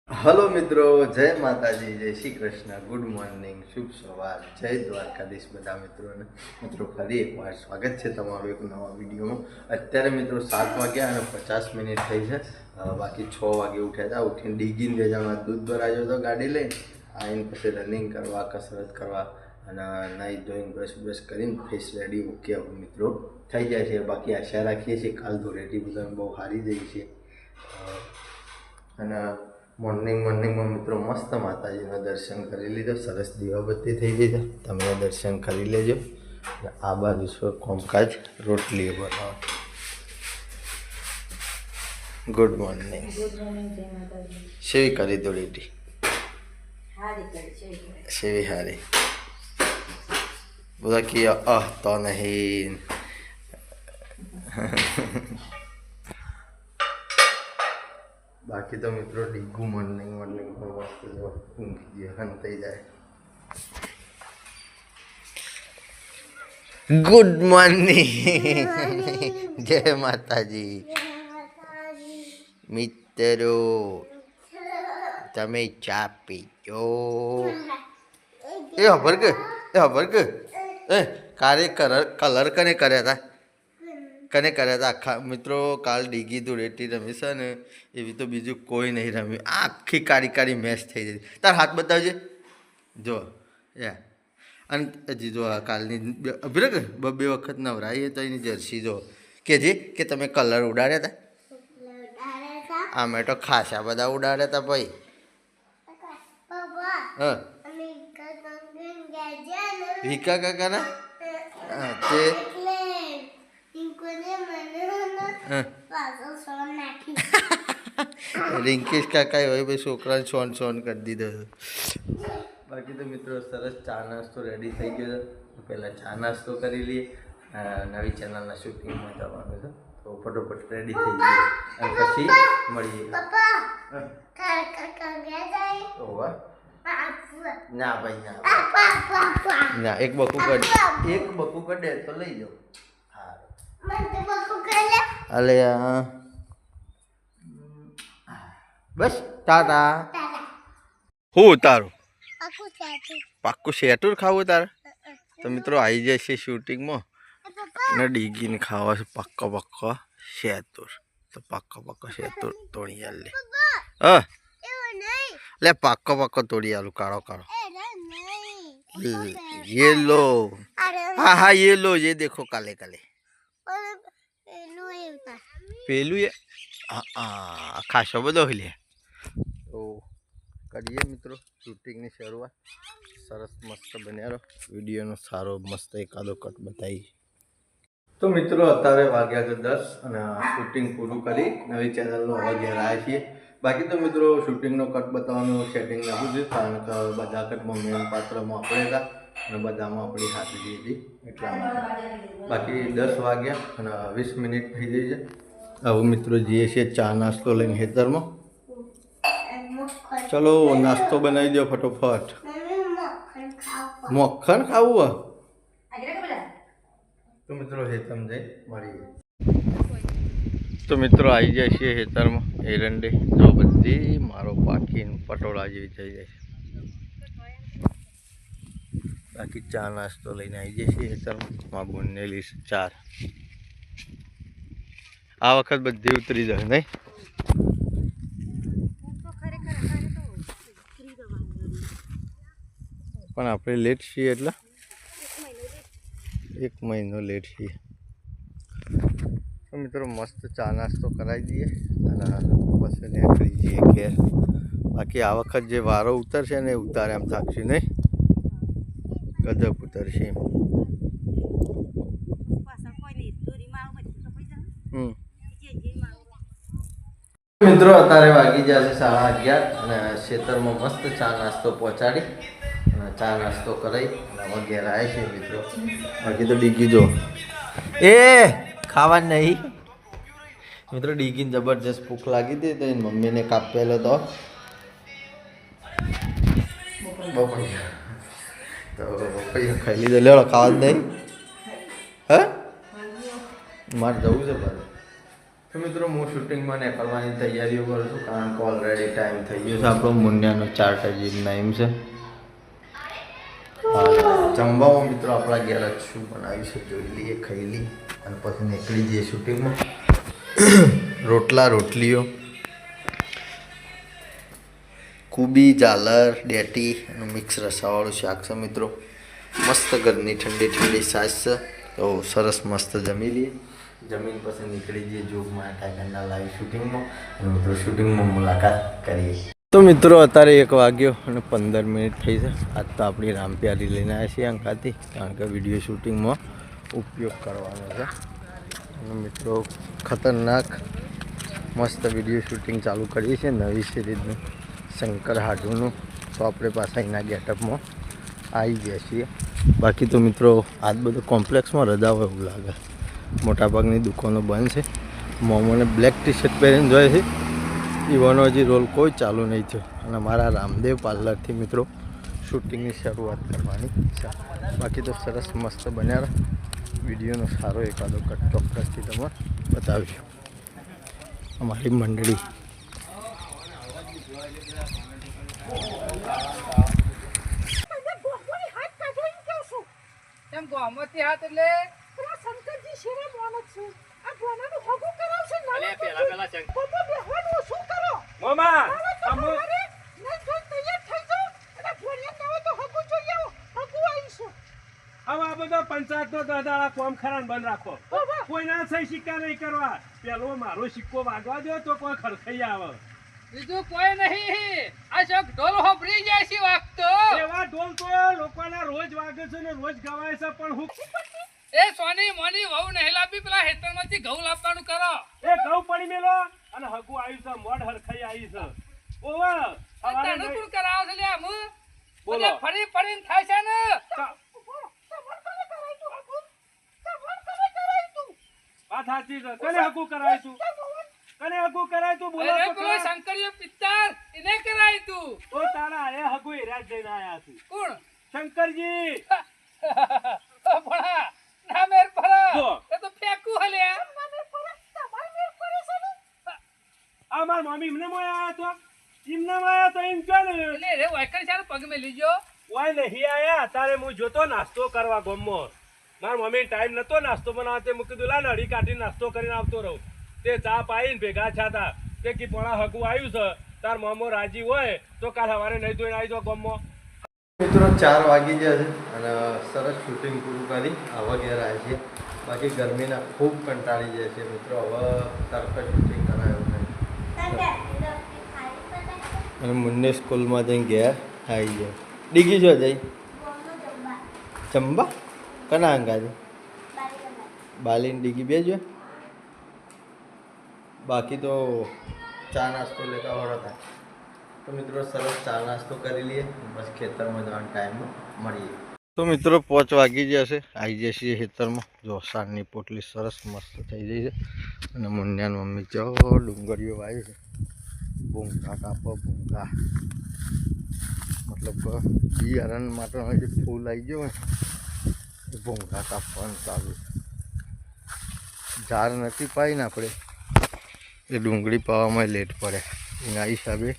Hello મિત્રો, જય માતાજી, જય શ્રી કૃષ્ણ, ગુડ મોર્નિંગ, શુભ સવાર, જય દ્વારકાધીશ બધા મિત્રોને. મિત્રો ફરી એકવાર સ્વાગત છે તમારું એક નવા વિડીયોમાં. અત્યારે મિત્રો 7 વાગ્યા અને 50 મિનિટ થઈ છે. બાકી 6 વાગે ઉઠ્યા હતા. ઉઠીને ડીગીને ભેજામાં દૂધ ભરાયો તો ગાડી લઈને આવીને પછી રનિંગ કરવા, કસરત કરવા અને નાહી ધોઈને બ્રશ કરીને ફેસ રેડી ઓકે મિત્રો થઈ જાય છે. બાકી આશા રાખીએ છીએ કાલ ધૂળેટી બધાને બહુ સારી જઈ છે. અને મોર્નિંગમાં મિત્રો મસ્ત માતાજીના દર્શન કરી લીધો. સરસ દીવાબત્તી થઈ ગઈ છે, તમે દર્શન કરી લેજો. આ બાજુ છો કોમકાજ રોટલી બનાવો. Good morning. શેવી કરી ધૂળેટી? શેવી હારી બધા કે તો નહીં. બાકી તો મિત્રો ડીગું મોર્નિંગ પર મસ્ત ઊંઘી હન થઈ જાય. ગુડ મોર્નિંગ, જય માતાજી મિત્રો. તમે ચા પીજો. એ ખબર કે કારે કલર કને કર્યા હતા? કને કર્યા હતા આખા મિત્રો? કાલ ડીગી ધૂળેટી રમી છે ને એવી તો બીજું કોઈ નહીં રમ્યું. આખી કાળી કાળી મેચ થઈ જતી. તાર હાથ બતાવજે જો યા. અને હજી જો કાલની અભિરક બે વખત નવરાઈએ તો એની જર્સી જો કે તમે કલર ઉડાડ્યા હતા. અમે તો ખાસા બધા ઉડાડ્યા હતા ભાઈ. હા વિકા કાકાના તે રિંકેશ કાકા હોય ભાઈ, છોકરાને સોન કરી દીધો. બાકી તો મિત્રો સરસ ચા નાસ્તો રેડી થઈ ગયો છે. પહેલાં ચા નાસ્તો કરી લઈએ. નવી ચેનલના શૂટિંગમાં જવાનું છે તો ફટોફટ રેડી થઈ ગયું અને પછી મળીએ. ના ભાઈ ના, એક બકુ કડે તો લઈ જાઓ. અલે બસ ટાટા. હું ઉતારું પાક્કું શેટુર ખાવું તારે? તો મિત્રો આવી જાય છે શૂટિંગમાં ને ડીગીને ખાવા છે પક્કો શેતુર. તો પક્કો શેતુર તોડી આલ લે. લે પક્કો તોડી આલું. કાળો ये लो. हाँ ये लो, ये देखो काले પેલું એ ખાસો બધો લે. તો કરીએ મિત્રો શૂટિંગની શરૂઆત. સરસ મસ્ત બન્યા રહો. વિડીયોનો સારો મસ્ત એકાદો કટ બતાવી. તો મિત્રો અત્યારે વાગ્યા તો 10 અને શૂટિંગ પૂરું કરી નવી ચેનલનો હવે ઘેર આવ્યા છીએ. બાકી તો મિત્રો શૂટિંગનો કટ બતાવવાનું સેટિંગ નાખું છું, કારણ કે બધા કટમાં મેન પાત્રમાં આપણે હતા અને બધામાં આપણી હાજરી હતી એટલા માટે. બાકી 10 વાગ્યા અને 20 મિનિટ થઈ ગઈ છે. હવે મિત્રો જઈએ છીએ ચા નાસ્તો લઈને ખેતરમાં. ચલો નાસ્તો બનાવી દો ફટોફટ. મક્ખણ ખાવું? તો મિત્રો હેતમ જઈ મળીએ. તો મિત્રો આવી જાય છે ખેતરમાં એરંડે. જો બધી મારો પાકીને પટોળા જેવી થઈ જાય છે. બાકી ચા નાસ્તો લઈને આવી જાય છે ખેતરમાં. માં બુનેલી 4 આ વખત બધી ઉતરી જાય નહીં? પણ આપણે લેટ છીએ એટલે 1 મહિનો લેટ છીએ. તો મિત્રો મસ્ત ચા નાસ્તો કરાવી દઈએ અને પછી નીકળી જઈએ ઘેર. બાકી આ વખત જે વારો ઉતરશે ને એ ઉતારે એમ થાકશે નહીં, ગજબ ઉતરશે એમ. મિત્રો અત્યારે વાગી જશે 11:30 અને ખેતરમાં મસ્ત ચા નાસ્તો પહોંચાડી અને ચા નાસ્તો કરાવી અને ઘેર આવે છે મિત્રો. બાકી તો ડીગી જો એ ખાવા નહીં મિત્રો. ડીગીને જબરજસ્ત ભૂખ લાગી હતી તો એની મમ્મીને કાપેલો તો ખાઈ લીધો. લેવડો ખાવા જ નહીં. હા મારે જવું છે ભાઈ. તો મિત્રો હું શૂટિંગમાં નીકળવાની તૈયારીઓ કરું છું કારણ કે ઓલરેડી ટાઈમ થઈ ગયો છે આપણો મુન્યાનો 4 ટાઈમ છે જમવામાં મિત્રો આપણા ઘેર જ શું બનાવ્યું છે જોઈ લઈએ ખાઈ લઈએ અને પછી નીકળી જઈએ શૂટિંગમાં રોટલીઓ કુબી ઝાલર ડેટી અને મિક્સ રસાવાળું શાક છે મિત્રો મસ્ત ઘરની ઠંડી છાશ છે તો સરસ મસ્ત જમી લઈએ જમીન પછી નીકળી જઈએ જોગમાં ટાઈગરના લાઈવ શૂટિંગમાં અને મિત્રો શૂટિંગમાં મુલાકાત કરીએ તો મિત્રો અત્યારે 1 વાગ્યો અને 15 મિનિટ થઈ છે આજ તો આપણી રામપ્યારી લઈને આવ્યા છીએ અંકાથી કારણ કે વિડીયો શૂટિંગમાં ઉપયોગ કરવાનો છે અને મિત્રો ખતરનાક મસ્ત વિડીયો શૂટિંગ ચાલુ કરીએ છીએ નવી સિરીઝનું શંકર હાડુનું તો આપણે પાછા એના ગેટઅપમાં આવી ગયા છીએ બાકી તો મિત્રો આજ બધું કોમ્પ્લેક્સમાં રજા હોય એવું લાગે મોટાભાગની દુકાનો બંધ છે મોમોને બ્લેક ટી શર્ટ પહેરીને જોઈએ છે ઈવાનો હજી રોલ કોઈ ચાલુ નહીં થયો અને મારા રામદેવ પાર્લરથી મિત્રો શૂટિંગની શરૂઆત કરવાની છે બાકી તો સરસ મસ્ત બન્યા વિડીયોનો સારો એકાદો કટ ચોક્કસથી તમે બતાવીશું અમારી મંડળી ગોમતી હાથ એટલે શંકરજી શેરે મોનત છું આ બોનાનું હગું કરાવશે ના પેલા શંકર બેહવાનું શું કરો મામા અમુ નહીં જો તૈયાર થઈ જાવ અને ભોળિયા નવો તો હગું જોઈ આવો હગું આવીશું હવે આ બધો પંચાયતનો દાદાળા કોમ ખરાન બંધ રાખો કોઈના સહી સિક્કા નહીં કરવા પેલો મારો સિક્કો વાગવા દો તો કોઈ ખરખાઈ આવે બીજું કોઈ નહીં આ શોક ઢોલ હોભરી જાય છે વાગતો એવા ઢોલ તો લોકોના રોજ વાગે છે ને રોજ ગવાય છે પણ હું એ સોની મોની વહુ નહીં લાવી પેલા હેતરમાંથી ઘઉં લાવવાનું કરો એ ઘઉં પડી મેલો અને હગુ આવ્યું છે મોઢ હરખાઈ આવી છે ઓવા તને કોણ કરાવ છે લે આમ બોલો ફરી ફરીને થાય છે ને વાત સાચી છે કને હગુ કરાય તું કને હગુ કરાય તું બોલો અરે પેલો શંકરીય પિત્તર એને કરાય તું તો તારા એ હગુ હેરાજ જઈને આયા છે કોણ શંકરજી ભણા ના મેર ભરા જો. એ તો ફેકું હલે આ માર મમ્મી એમને મોયા તો એમને મોયા તો એમ ચાલે એટલે રે વાયકર ચાલ પગ મે લીજો ઓય નહીં આયા તારે હું જોતો નાસ્તો કરવા ગમમાં માર મમ્મી ટાઈમ નતો નાસ્તો બનાવતે મૂકી દઉં લા નડી કાઢી નાસ્તો કરીને આવતો રહું તે ચા પાઈને ભેગા છાતા તે કી પોણા હગું આવ્યું છે તાર મામો રાજી હોય તો કાલ સવારે નહીં ધોઈને આવી જાવ ગમમાં મિત્રો 4 વાગી ગયા છે અને સરસ શૂટિંગ પૂરું કરી આવા ઘેર આવ્યા છીએ બાકી ગરમીના ખૂબ કંટાળી જાય છે મિત્રો હવે તરત શૂટિંગ કરાયું નહીં અને મુન્ને સ્કૂલમાં જઈને ઘેર આવી ગયા ડીગી જો જઈ ચંબા કના અંગાજી બાલીને ડીગી બેજો બાકી તો ચા નાસ્તો લેતા હોતા તો મિત્રો સરસ ચા નાસ્તો કરી લઈએ બસ ખેતરમાં જવાનો ટાઈમ મળીએ તો મિત્રો 5 વાગી જશે આવી જશે ખેતરમાં જો સાંજની પોટલી સરસ મસ્ત થઈ જઈ છે અને મુન્યાની મમ્મી જો ડુંગળીઓ વાવી છે ભૂંગા કાપો ભૂંગા મતલબ બિયારણ માટે જે ફૂલ આવી ગયો ને એ ભૂંગા કાપવાનું ચાલુ ઝાડ નથી પાઈ ને આપણે એ ડુંગળી પાવામાં લેટ પડે એના હિસાબે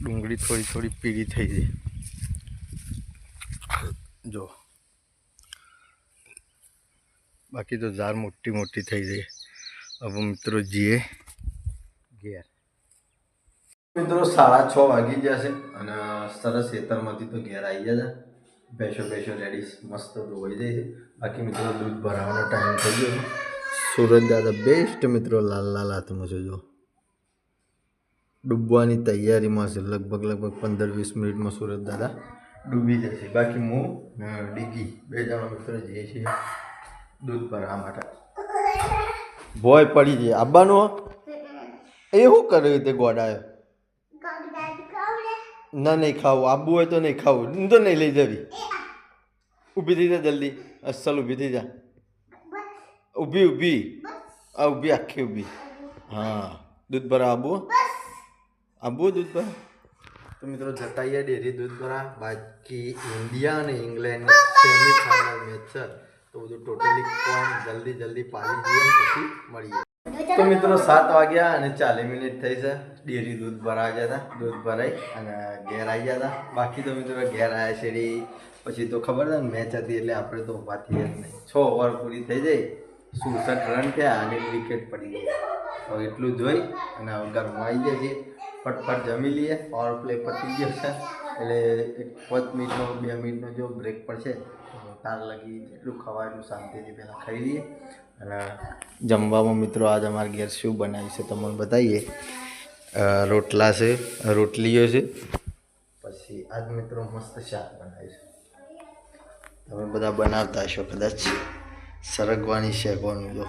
ડુંગળી થોડી પીળી થઈ જાય જો બાકી તો ઝાડ મોટી થઈ જાય હવે મિત્રો જઈએ ઘેર મિત્રો 6:30 વાગી જશે અને સરસ ખેતરમાંથી તો ઘેર આવી જશે ભેંસો રેડી મસ્ત ધોવાઈ જાય છે બાકી મિત્રો દૂધ ભરાવાનો ટાઈમ થઈ ગયો છે સુરત દાદા બેસ્ટ મિત્રો લાલ હાથમાં છે જો ડૂબવાની તૈયારીમાં છે લગભગ 15-20 મિનિટમાં સુરત દાદા ડૂબી જશે બાકી હું ડીગી 2 જણા મિત્રો જઈએ છીએ દૂધ ભરવા માટે ભોય પડી જાય આબાનું એ શું કર્યું તે ગોડાયો ના નહીં ખાવું આબુ હોય તો નહીં ખાવું હું તો નહીં લઈ જવી ઊભી થઈ જા જલ્દી અસલ ઊભી થઈ જા ઊભી ઊભી આખી ઊભી હા દૂધ ભરા આબુ દૂધ ભરા તો મિત્રો જટાઈએ ડેરી દૂધ ભરા બાકી ઇન્ડિયા અને ઇંગ્લેન્ડ સેમી ફાઇનલ મેચ છે તો તો બધું ટોટલી કોમ જલ્દી પાલી દઈએ પછી મળીએ. તો મિત્રો 7 વાગ્યા અને 40 મિનિટ થઈ છે. ડેરી દૂધ ભરાઈ ગયા હતા, દૂધ ભરાઈ અને ઘેર આવી ગયા હતા. બાકી તો મિત્રો ઘેર આવ્યા શેરી પછી તો ખબર છે ને મેચ હતી એટલે આપણે તો ઊભા થઈએ જ નહીં. 6 ઓવર પૂરી થઈ જાય, 67 રન થયા અને વિકેટ પડી ગઈ. હવે એટલું જોઈ અને હવે ઘરમાં આવી જાય છે. ફટફટ જમી લઈએ. પાવર પ્લે પતી ગયો છે એટલે 5 મિનિટનો 2 મિનિટનો જો બ્રેક પડશે તાર લગી જેટલું ખવાય એટલું શાંતિથી પહેલાં ખાઈ લઈએ. અને જમવામાં મિત્રો આજ અમારા ઘેર શું બનાવ્યું છે તમને બતાવીએ. રોટલા છે, રોટલીઓ છે, પછી આજ મિત્રો મસ્ત શાક બનાવ્યું છે. તમે બધા બનાવતા હશો કદાચ. સરગવાની શેકવાનું જો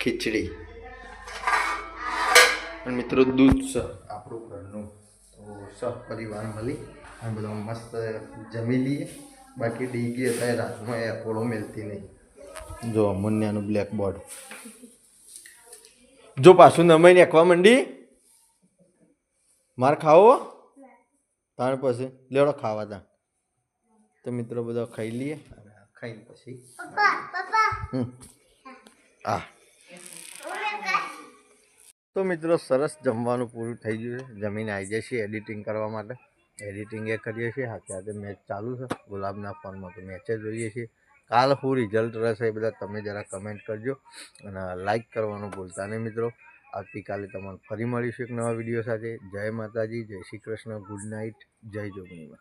ખીચડી અને મિત્રો દૂધ છે આપણું ઘરનું. તો સહપરિવાર મળી અને બધા મસ્ત જમી લઈએ. બાકી ડીગી હતા રાતમાં એ અપોળો મેળતી નહીં. જો મુન્યાનું બ્લેકબોર્ડ જો પાછું નમાઈને એકવા મંડી. માર ખાવો તાણ પછી લેવડો ખાવા તા. તો મિત્રો બધા ખાઈ લઈએ અને ખાઈને પછી આ તો મિત્રો સરસ જમવાનું પૂરું થઈ ગયું છે. જમીને આવી જાય છે એડિટિંગ કરવા માટે. એડિટિંગ એ કરીએ છીએ, સાથે મેચ ચાલુ છે ગુલાબના ફોનમાં તો મેચ જોઈએ છીએ. કાલ શું રિઝલ્ટ રહેશે એ બધા તમે જરા કમેન્ટ કરજો અને લાઈક કરવાનું ભૂલતા નહીં મિત્રો. આવતીકાલે તમને ફરી મળીશું એક નવા વિડીયો સાથે. જય માતાજી, જય શ્રી કૃષ્ણ, ગુડ નાઇટ, જય જોગણીમાં.